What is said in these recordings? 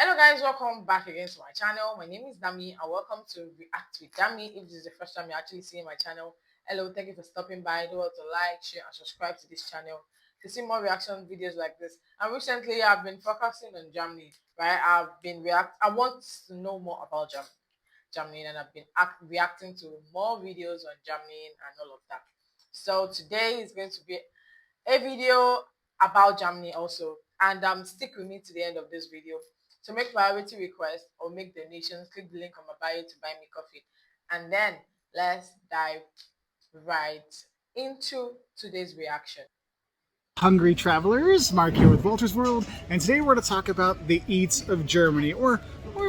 Hello guys, welcome back again to my channel. My name is Dami and welcome to React with Dami. If this is the first time you're actually seeing my channel, hello, thank you for stopping by. Don't forget to like, share and subscribe to this channel to see more reaction videos like this. And recently I've been focusing on Germany, right? I want to know more about Germany, and I've been reacting to more videos on Germany and all of that. So today is going to be a video about Germany also, and stick with me to the end of this video. To make priority requests or make donations, click the link on my bio to buy me coffee. And then let's dive right into today's reaction. Hungry travelers, Mark here with Walter's World, and today we're going to talk about the eats of Germany, or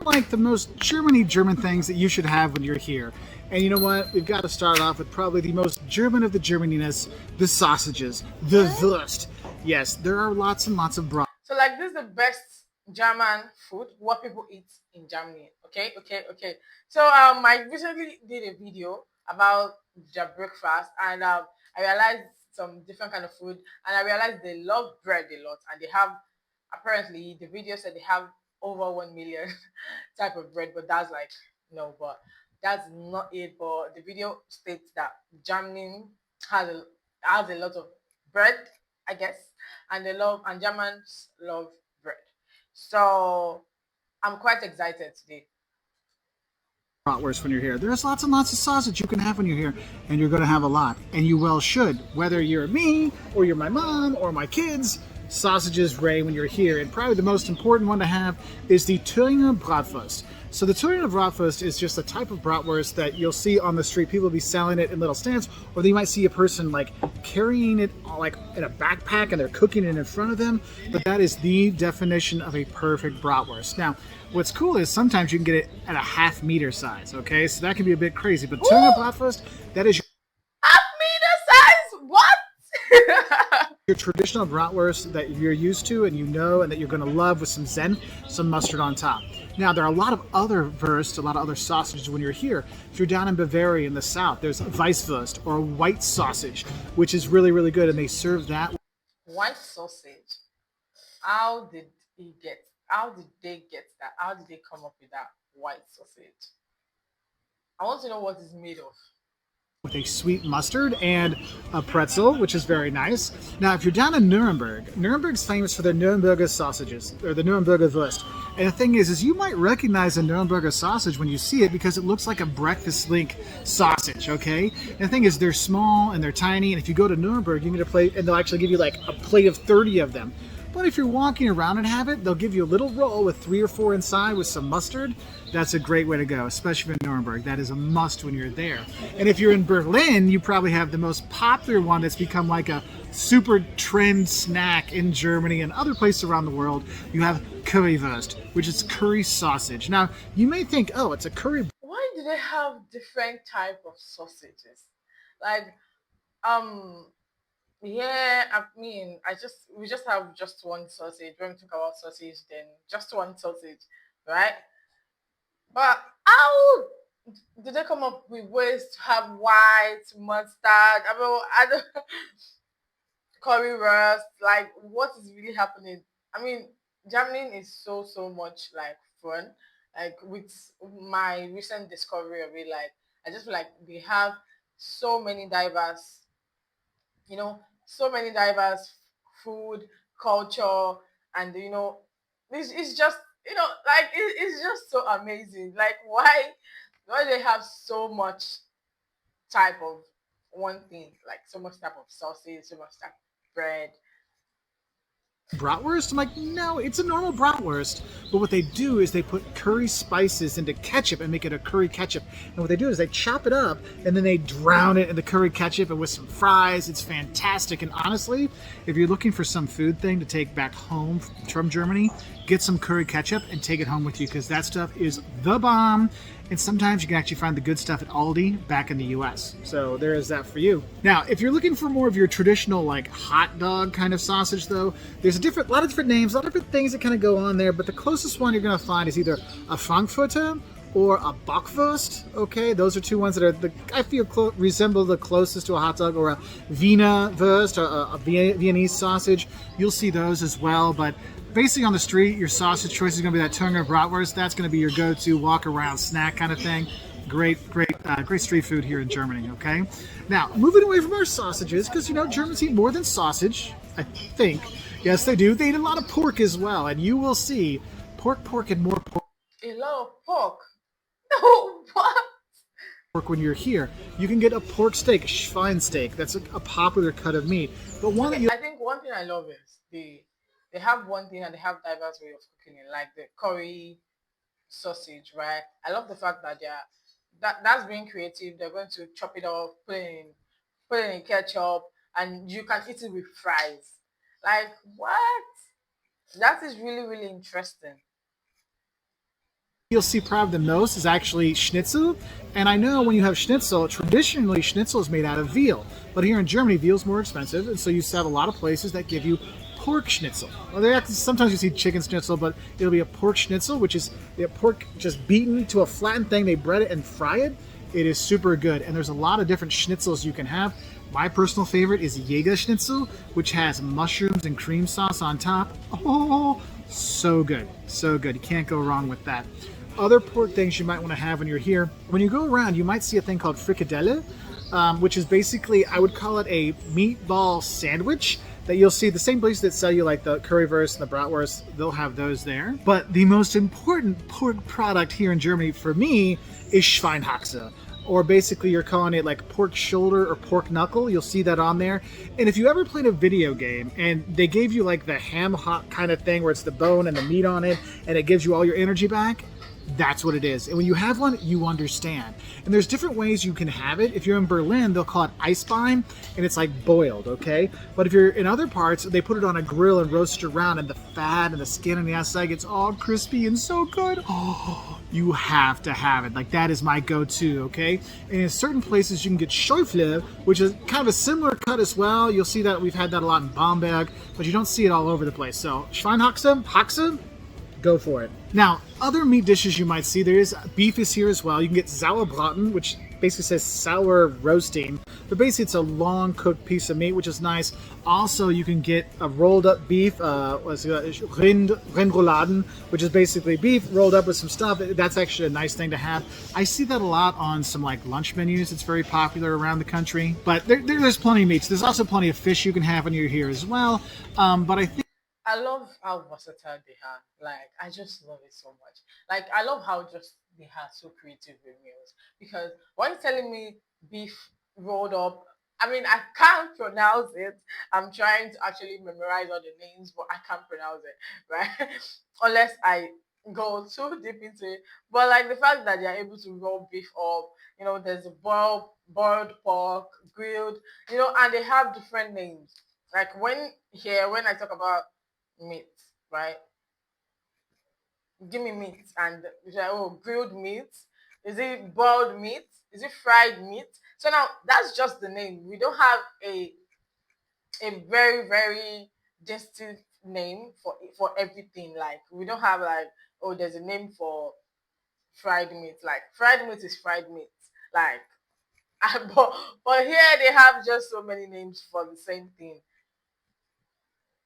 like the most German things that you should have when you're here. And you know what? We've got to start off with probably the most German of the Germaniness, the sausages, the Wurst. Yes, there are lots and lots of broth. So like this is the best German food, what people eat in Germany. Okay. So I recently did a video about their breakfast, and I realized some different kind of food, and I realized they love bread a lot, and they have, apparently the video said they have over 1 million type of bread, but that's like no, but that's not it. But the video states that Germany has a lot of bread, I guess, and Germans love bread. So I'm quite excited today. Bratwurst when you're here. There's lots and lots of sausage you can have when you're here, and you're going to have a lot, and you well should. Whether you're me, or you're my mom, or my kids, sausages reign when you're here. And probably the most important one to have is the Thüringer Bratwurst. So the Thüringer Bratwurst is just a type of bratwurst that you'll see on the street. People will be selling it in little stands, or you might see a person like carrying it like in a backpack and they're cooking it in front of them. But that is the definition of a perfect bratwurst. Now, what's cool is sometimes you can get it at a half-meter size, okay? So that can be a bit crazy. But Thüringer Bratwurst, that is half-meter size? What? your traditional bratwurst that you're used to and you know and that you're going to love with some Zen, some mustard on top. Now, there are a lot of other wurst, a lot of other sausages when you're here. If you're down in Bavaria in the south, there's Weißwurst or white sausage, which is really, really good, and they serve that. White sausage? How did they get that? How did they come up with that white sausage? I want to know what it's made of. With a sweet mustard and a pretzel, which is very nice. Now, if you're down in Nuremberg, Nuremberg's famous for their Nuremberger sausages, or the Nuremberger Wurst. And the thing is you might recognize a Nuremberger sausage when you see it because it looks like a breakfast link sausage, okay? And the thing is, they're small and they're tiny, and if you go to Nuremberg, you can get a plate, and they'll actually give you like a plate of 30 of them. But if you're walking around and have it, they'll give you a little roll with 3 or 4 inside with some mustard. That's a great way to go, especially in Nuremberg. That is a must when you're there. And if you're in Berlin, you probably have the most popular one that's become like a super trend snack in Germany and other places around the world. You have Currywurst, which is curry sausage. Now, you may think, oh, it's a curry. Why do they have different type of sausages? Like, yeah, I mean, we just have just one sausage. When we talk about sausage, then just one sausage, right? But how did they come up with ways to have white mustard? I don't currywurst. Like, what is really happening? I mean, Germany is so much like fun. Like with my recent discovery of it, like I just feel like they have so many diverse, so many diverse food, culture, and it's just like it's just so amazing. Like why they have so much type of one thing, like so much type of sausage, so much type of bread. Bratwurst? I'm like, no, it's a normal bratwurst. But what they do is they put curry spices into ketchup and make it a curry ketchup. And what they do is they chop it up and then they drown it in the curry ketchup and with some fries. It's fantastic. And honestly, if you're looking for some food thing to take back home from Germany, get some curry ketchup and take it home with you because that stuff is the bomb. And sometimes you can actually find the good stuff at Aldi back in the US. So there is that for you. Now, if you're looking for more of your traditional like hot dog kind of sausage though, there's a lot of different names, a lot of different things that kind of go on there, but the closest one you're gonna find is either a Frankfurter or a Bockwurst. Okay, those are two ones that are I feel resemble the closest to a hot dog, or a Wiener Wurst, or a Viennese sausage. You'll see those as well, but basically on the street, your sausage choice is going to be that Turner bratwurst. That's going to be your go-to walk around snack kind of thing. Great street food here in Germany. Okay, now moving away from our sausages, because Germans eat more than sausage. I think, yes, they do. They eat a lot of pork as well, and you will see pork, and more A lot of pork. No, what? pork when you're here. You can get a pork steak, Schweinsteak. That's a popular cut of meat. But one that Okay, you I think one thing I love is they have one thing and they have diverse way of cooking it, like the curry sausage, right? I love the fact that that's being creative. They're going to chop it up, put it in ketchup, and you can eat it with fries. Like what? That is really really interesting. you'll see probably the most is actually schnitzel. And I know when you have schnitzel, traditionally schnitzel is made out of veal. But here in Germany, veal is more expensive, and so you have a lot of places that give you pork schnitzel. Well, sometimes you see chicken schnitzel, but it'll be a pork schnitzel, which is the pork just beaten to a flattened thing. They bread it and fry it. It is super good, and there's a lot of different schnitzels you can have. My personal favorite is Jäger Schnitzel, which has mushrooms and cream sauce on top. Oh, so good. So good. You can't go wrong with that. Other pork things you might want to have when you're here. When you go around, you might see a thing called frikadelle, which is basically, I would call it a meatball sandwich that you'll see the same places that sell you like the currywurst and the bratwurst. They'll have those there. But the most important pork product here in Germany for me is Schweinhaxe, or basically you're calling it like pork shoulder or pork knuckle. You'll see that on there. And if you ever played a video game and they gave you like the ham hock kind of thing where it's the bone and the meat on it and it gives you all your energy back, that's what it is. And when you have one, you understand. And there's different ways you can have it. If you're in Berlin, they'll call it Eisbein, and it's like boiled, okay? But if you're in other parts, they put it on a grill and roast it around, and the fat and the skin on the outside gets all crispy and so good. Oh, you have to have it. Like, that is my go-to, okay? And in certain places, you can get Schäufle, which is kind of a similar cut as well. You'll see that we've had that a lot in Bamberg, but you don't see it all over the place. So, Schweinhaxe, go for it. Now, other meat dishes you might see, beef is here as well. You can get Sauerbraten, which basically says sour roasting, but basically it's a long cooked piece of meat, which is nice. Also, you can get a rolled up beef, Rindrouladen, which is basically beef rolled up with some stuff. That's actually a nice thing to have. I see that a lot on some like lunch menus. It's very popular around the country, but there's plenty of meats. There's also plenty of fish you can have when you're here as well. But I think I love how versatile they are. Like I just love it so much. Like I love how just they are so creative with meals. Because when you're telling me beef rolled up, I mean I can't pronounce it. I'm trying to actually memorize all the names, but I can't pronounce it, right? Unless I go too deep into it. But like the fact that they're able to roll beef up, there's a boiled pork, grilled, and they have different names. Like when I talk about meat, right? Give me meat, and it's like, oh, grilled meat. Is it boiled meat? Is it fried meat? So now that's just the name. We don't have a very very distinct name for everything. Like we don't have like, oh, there's a name for fried meat. Like fried meat is fried meat. Like but here they have just so many names for the same thing.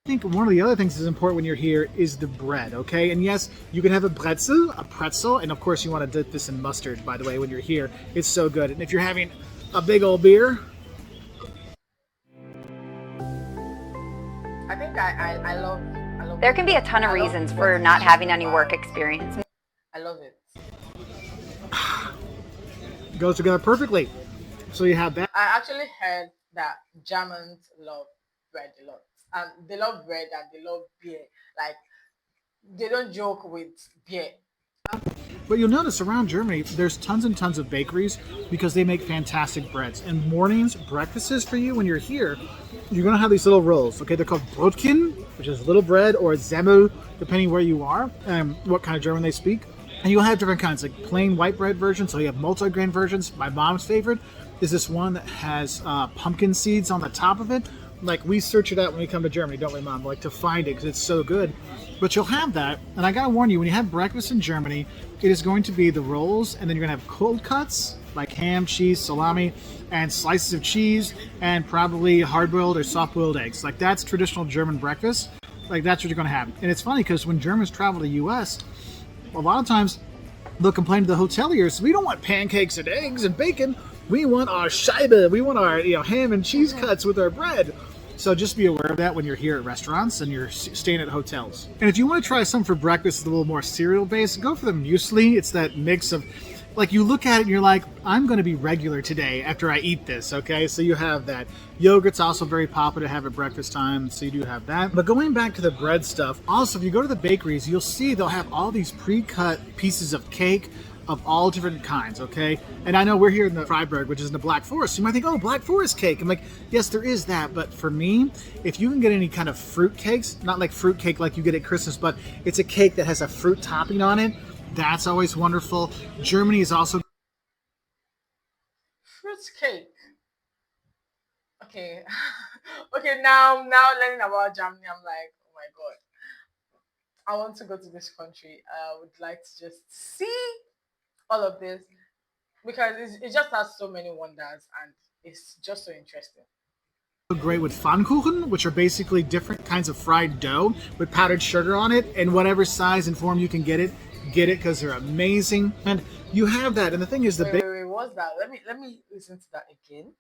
one of the other things that's important when you're here is the bread, okay? And yes, you can have a pretzel, and of course you want to dip this in mustard, by the way, when you're here. It's so good. And if you're having a big old beer, I think I love There can be a ton of I love reasons what for you not said having any about- work experience. I love it. it goes together perfectly. So you have that. I actually heard that Germans love bread a lot. And they love bread and they love beer. Like they don't joke with beer. But you'll notice around Germany, there's tons and tons of bakeries because they make fantastic breads. And mornings, breakfasts for you when you're here, you're going to have these little rolls. Okay, they're called Brotchen, which is little bread, or Semmel, depending where you are and what kind of German they speak. And you'll have different kinds, like plain white bread versions. So you have multigrain versions. My mom's favorite is this one that has pumpkin seeds on the top of it. Like, we search it out when we come to Germany, don't we, Mom? Like, to find it because it's so good. But you'll have that. And I got to warn you, when you have breakfast in Germany, it is going to be the rolls, and then you're going to have cold cuts, like ham, cheese, salami, and slices of cheese, and probably hard-boiled or soft-boiled eggs. Like, that's traditional German breakfast. Like that's what you're going to have. And it's funny because when Germans travel to the U.S., a lot of times they'll complain to the hoteliers, we don't want pancakes and eggs and bacon. We want our Scheibe. We want our ham and cheese cuts with our bread. So just be aware of that when you're here at restaurants and you're staying at hotels. And if you want to try something for breakfast that's a little more cereal based, go for the muesli. It's that mix of, like, you look at it and you're like, I'm going to be regular today after I eat this, okay? So you have that. Yogurt's also very popular to have at breakfast time, so you do have that. But going back to the bread stuff, also, if you go to the bakeries, you'll see they'll have all these pre-cut pieces of cake of all different kinds, okay? And I know we're here in the Freiburg, which is in the Black Forest. So you might think, oh, Black Forest cake. I'm like, yes, there is that. But for me, if you can get any kind of fruit cakes, not like fruit cake like you get at Christmas, but it's a cake that has a fruit topping on it, that's always wonderful. Germany is also Fruit cake. Okay. Okay, now learning about Germany, I'm like, oh my god. I want to go to this country. I would like to just see all of this because it just has so many wonders and it's just so interesting. great with pfannkuchen, which are basically different kinds of fried dough with powdered sugar on it, and whatever size and form you can get it because they're amazing. And you have that. And the thing is, the Wait, what's that? Let me listen to that again.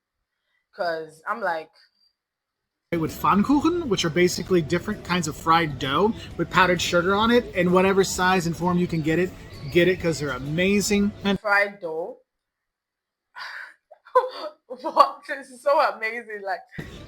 Cause I'm like, with pfannkuchen, which are basically different kinds of fried dough with powdered sugar on it, and whatever size and form you can get it because they're amazing. And fried dough. What? This is so amazing. Like,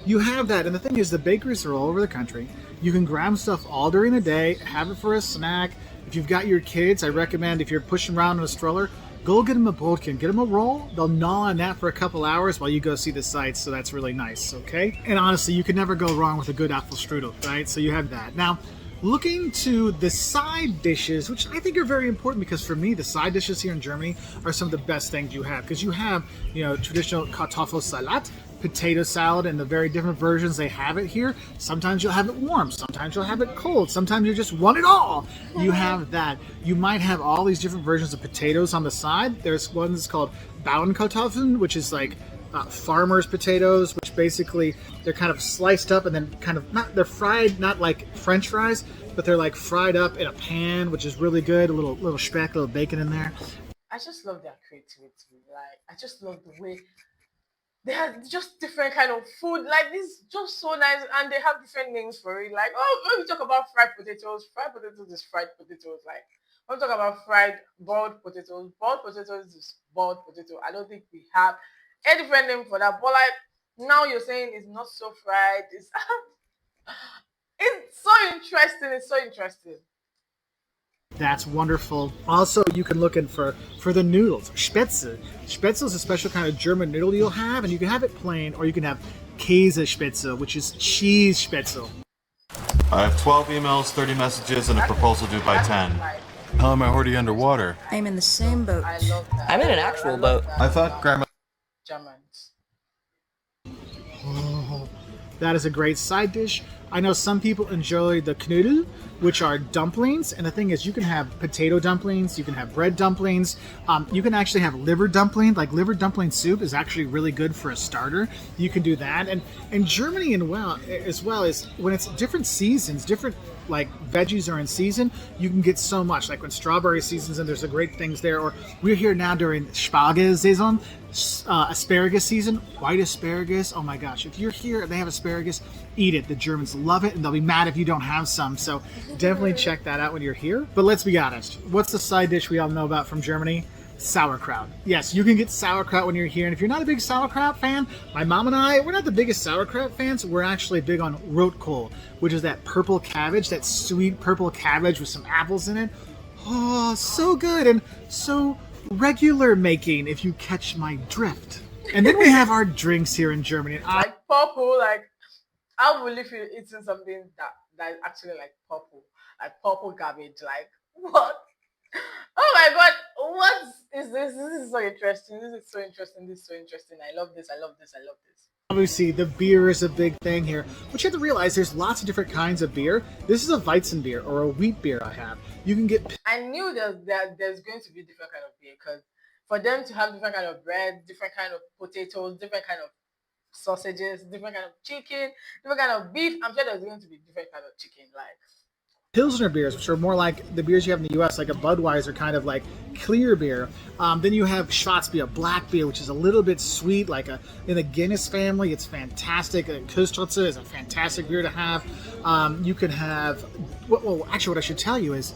you have that. And the thing is, the bakeries are all over the country. You can grab stuff all during the day, have it for a snack. If you've got your kids, I recommend, if you're pushing around in a stroller, go get them a brotkin, get them a roll. They'll gnaw on that for a couple hours while you go see the sights, so that's really nice, okay? And honestly, you can never go wrong with a good Apfelstrudel, right? So you have that. Now, looking to the side dishes, which I think are very important because for me, the side dishes here in Germany are some of the best things you have. Because you have, traditional Kartoffelsalat, potato salad, and the very different versions they have it here. Sometimes you'll have it warm, sometimes you'll have it cold, sometimes you just want it all. You have that. You might have all these different versions of potatoes on the side. There's one that's called Bauernkartoffeln, which is like farmers potatoes, which basically they're kind of sliced up and then kind of they're fried, not like French fries, but they're like fried up in a pan, which is really good. A little speck, a little bacon in there. I just love their creativity. Like, I just love the way they have just different kind of food. Like, this just so nice, and they have different names for it. Like, oh, when we talk about fried potatoes is fried potatoes. Like, when we talk about boiled potatoes is boiled potato. I don't think we have a different name for that. But like, now you're saying it's not so fried. It's it's so interesting. It's so interesting. That's wonderful. Also, you can look in for the noodles. Spätzle. Spätzle is a special kind of German noodle you'll have, and you can have it plain, or you can have Käsespätzle, which is cheese spätzle. I have 12 emails, 30 messages, and a proposal due by 10. Like, How am I already underwater? I'm in the same boat. I love that. I'm in an actual boat. I thought Grandma. Germans. That is a great side dish. I know some people enjoy the Knödel, which are dumplings. And the thing is, you can have potato dumplings, you can have bread dumplings, you can actually have liver dumpling. Like liver dumpling soup is actually really good for a starter. You can do that. And Germany as well is when it's different seasons, different like veggies are in season, you can get so much. Like when strawberry seasons and there's a great things there. Or we're here now during Spargel season, asparagus season, white asparagus. Oh my gosh, if you're here and they have asparagus, eat it. The Germans love it and they'll be mad if you don't have some. So definitely check that out when you're here. But let's be honest, what's the side dish we all know about from Germany? Sauerkraut. Yes, you can get sauerkraut when you're here. And if you're not a big sauerkraut fan, my mom and I, we're not the biggest sauerkraut fans. We're actually big on rotkohl, which is that purple cabbage, that sweet purple cabbage with some apples in it. Oh, so good and so regular making, if you catch my drift. And then we have our drinks here in Germany. And Like purple, like I will if you're eating something that is actually like purple cabbage. Like what? Oh my god, what is this? This is so interesting. This is so interesting. This is so interesting. I love this. I love this. I love this. obviously, the beer is a big thing here. But you have to realize there's lots of different kinds of beer. This is a Weizen beer or a wheat beer I have. You can get I knew that there's going to be different kind of beer because for them to have different kind of bread, different kind of potatoes, different kind of sausages, different kind of chicken, different kind of beef. I'm sure there's going to be different kind of chicken. Like, Pilsner beers, which are more like the beers you have in the U.S., like a Budweiser kind of like clear beer. Then you have Schwarzbier, black beer, which is a little bit sweet, like a in the Guinness family. It's fantastic. Köstritze is a fantastic beer to have. You can have. Well, actually, what I should tell you is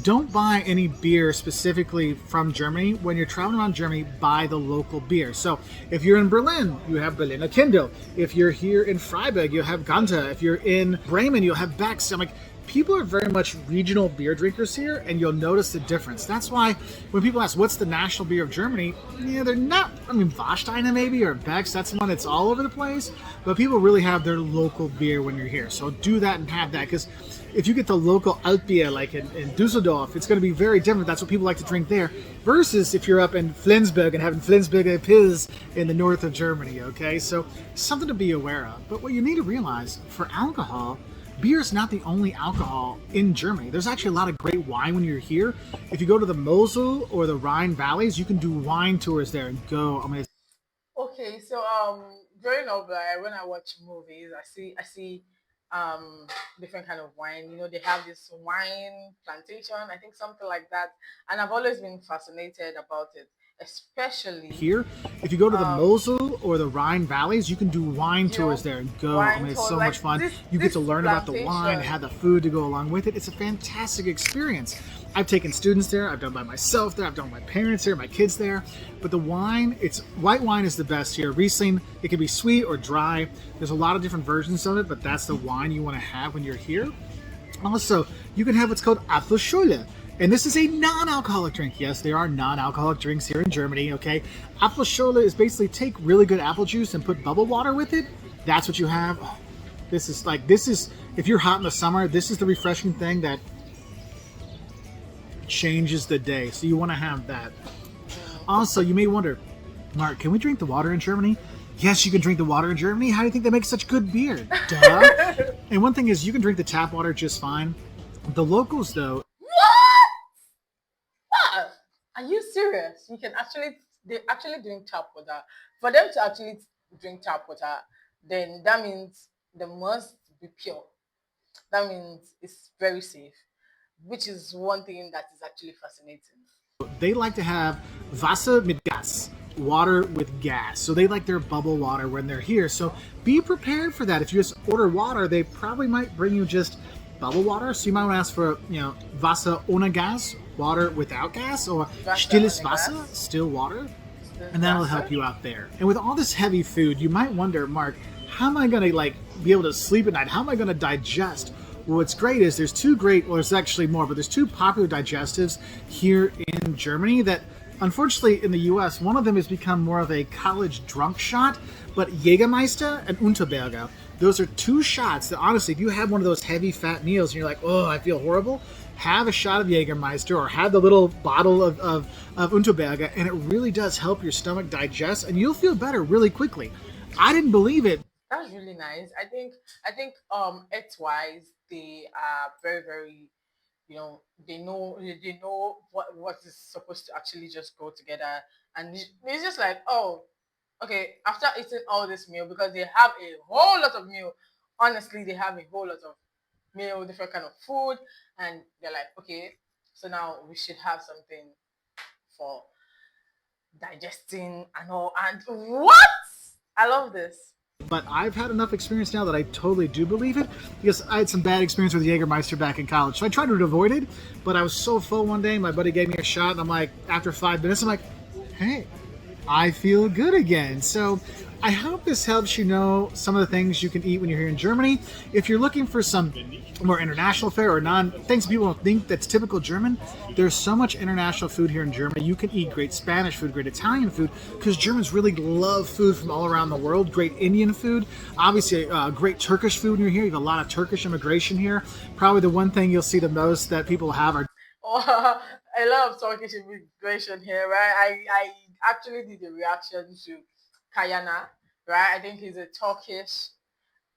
don't buy any beer specifically from Germany. When you're traveling around Germany, buy the local beer. So if you're in Berlin, you have Berliner Kindle. If you're here in Freiburg, you have Ganta. If you're in Bremen, you'll have Beck's. I'm like, people are very much regional beer drinkers here, and you'll notice the difference. That's why when people ask, what's the national beer of Germany? Yeah, they're not, I mean, Warsteiner maybe, or Beck's, that's the one that's all over the place. But people really have their local beer when you're here. So do that and have that, because if you get the local Altbier, like in Dusseldorf, it's going to be very different. That's what people like to drink there. Versus if you're up in Flensburg and having Flensburger Pils in the north of Germany, okay? So something to be aware of. But what you need to realize, for alcohol, beer is not the only alcohol in Germany. There's actually a lot of great wine when you're here. If you go to the Mosel or the Rhine valleys, you can do wine tours there and go. I mean, okay, so growing up, like when I watch movies, I see different kind of wine. You know, they have this wine plantation, I think something like that, and I've always been fascinated about it, especially here, if you go to the um Mosel or the Rhine valleys, you can do wine you tours know there and go. I wine mean, it's tours so much like fun. You get this to learn about the wine, plantation. have the food to go along with it. It's a fantastic experience. I've taken students there. I've done by myself there. I've done with my parents there, my kids there. But the wine, it's white wine is the best here. Riesling, it can be sweet or dry. There's a lot of different versions of it, but that's the wine you want to have when you're here. Also, you can have what's called Apfelschorle. And this is a non-alcoholic drink. Yes, there are non-alcoholic drinks here in Germany, okay? Apfelschorle is basically take really good apple juice and put bubble water with it. That's what you have. Oh, this is, if you're hot in the summer, this is the refreshing thing that changes the day. So you want to have that. Also, you may wonder, Mark, can we drink the water in Germany? Yes, you can drink the water in Germany. How do you think they make such good beer? Duh. And one thing is, you can drink the tap water just fine. The locals, though, What? What? Are you serious? You can actually they actually drink tap water. For them to actually drink tap water, then that means they must be pure. That means it's very safe, which is one thing that is actually fascinating. they like to have Wasser mit Gas, water with gas. So they like their bubble water when they're here. So be prepared for that. If you just order water, they probably might bring you just bubble water. So you might want to ask for, Wasser ohne Gas, water without gas, or Wasser stilles ohne Wasser, Gas. still water. Still And that'll help Wasser. you out there. And with all this heavy food, you might wonder, Mark, how am I going to be able to sleep at night? How am I going to digest? Well, what's great is well, there's actually more, but there's two popular digestives here in Germany that, unfortunately, in the U.S., one of them has become more of a college drunk shot, but Jägermeister and Unterberger, those are two shots that, honestly, if you have one of those heavy fat meals and you're like, oh, I feel horrible, have a shot of Jägermeister or have the little bottle of Unterberger, and it really does help your stomach digest, and you'll feel better really quickly. I didn't believe it. That's really nice. I think X wise they are very very they know what is supposed to actually just go together, and it's just like, oh, okay, after eating all this meal, because they have a whole lot of meal. Honestly, they have a whole lot of meal, different kind of food, and they're like, okay, so now we should have something for digesting and all. And what? I love this. But I've had enough experience now that I totally do believe it, because I had some bad experience with Jägermeister back in college. So I tried to avoid it, but I was so full one day, my buddy gave me a shot, and I'm like, after 5 minutes, I'm like, hey, I feel good again. So I hope this helps you know some of the things you can eat when you're here in Germany. If you're looking for some more international fare or things people don't think that's typical German, there's so much international food here in Germany. You can eat great Spanish food, great Italian food, because Germans really love food from all around the world. Great Indian food, obviously great Turkish food when you're here. You have a lot of Turkish immigration here. Probably the one thing you'll see the most that people have are Oh, I love Turkish immigration here, right? I actually did a reaction to Kayana, right? I think he's a Turkish.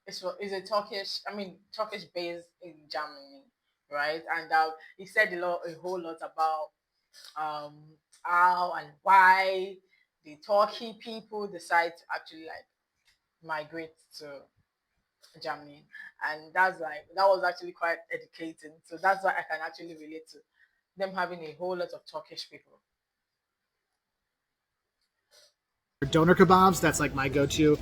Is a Turkish. I mean, Turkish based in Germany, right? And he said a whole lot about how and why the Turkey people decide to actually like migrate to Germany, and that's like that was actually quite educating. So that's why I can actually relate to them having a whole lot of Turkish people. Doner kebabs. That's like my go-to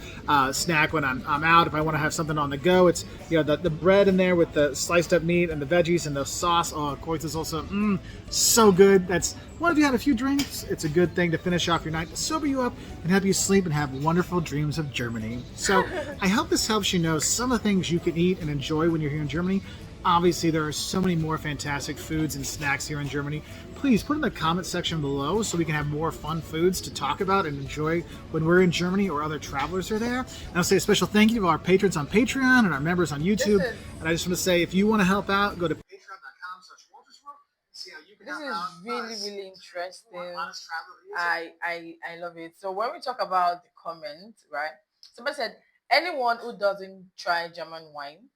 snack when I'm out. If I want to have something on the go, it's the bread in there with the sliced up meat and the veggies and the sauce. Oh, koit is also so good. That's one if you had a few drinks. It's a good thing to finish off your night, to sober you up and help you sleep and have wonderful dreams of Germany. So I hope this helps you know some of the things you can eat and enjoy when you're here in Germany. Obviously, there are so many more fantastic foods and snacks here in Germany. Please put in the comment section below so we can have more fun foods to talk about and enjoy when we're in Germany or other travelers are there. And I'll say a special thank you to our patrons on Patreon and our members on This YouTube. is And I just want to say, if you want to help out, go to patreon.com/waltersworld. See how you can this help is out really us. really interesting. Honest traveler. I love it. So when we talk about the comment, right? Somebody said anyone who doesn't try German wine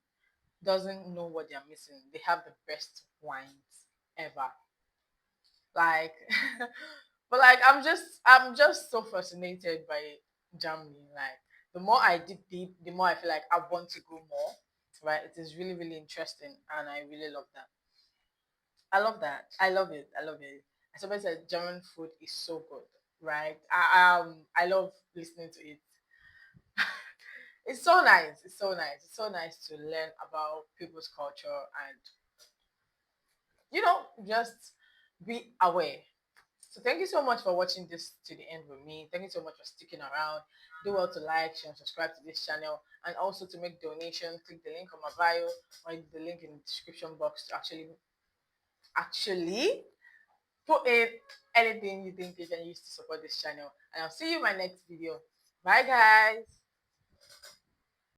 doesn't know what they're missing. They have the best wines ever. Like, but like I'm just so fascinated by Germany. Like the more I dig deep, the more I feel like I want to go more. Right? It is really really interesting, and I really love that. I love that. I love it. I love it. As somebody said, German food is so good, right? I love listening to it. It's so nice. It's so nice. It's so nice to learn about people's culture and just be aware. So thank you so much for watching this to the end with me. Thank you so much for sticking around. Do well to like, share, and subscribe to this channel, and also to make donations. Click the link on my bio or the link in the description box to actually put in anything you think you can use to support this channel. And I'll see you in my next video. Bye guys.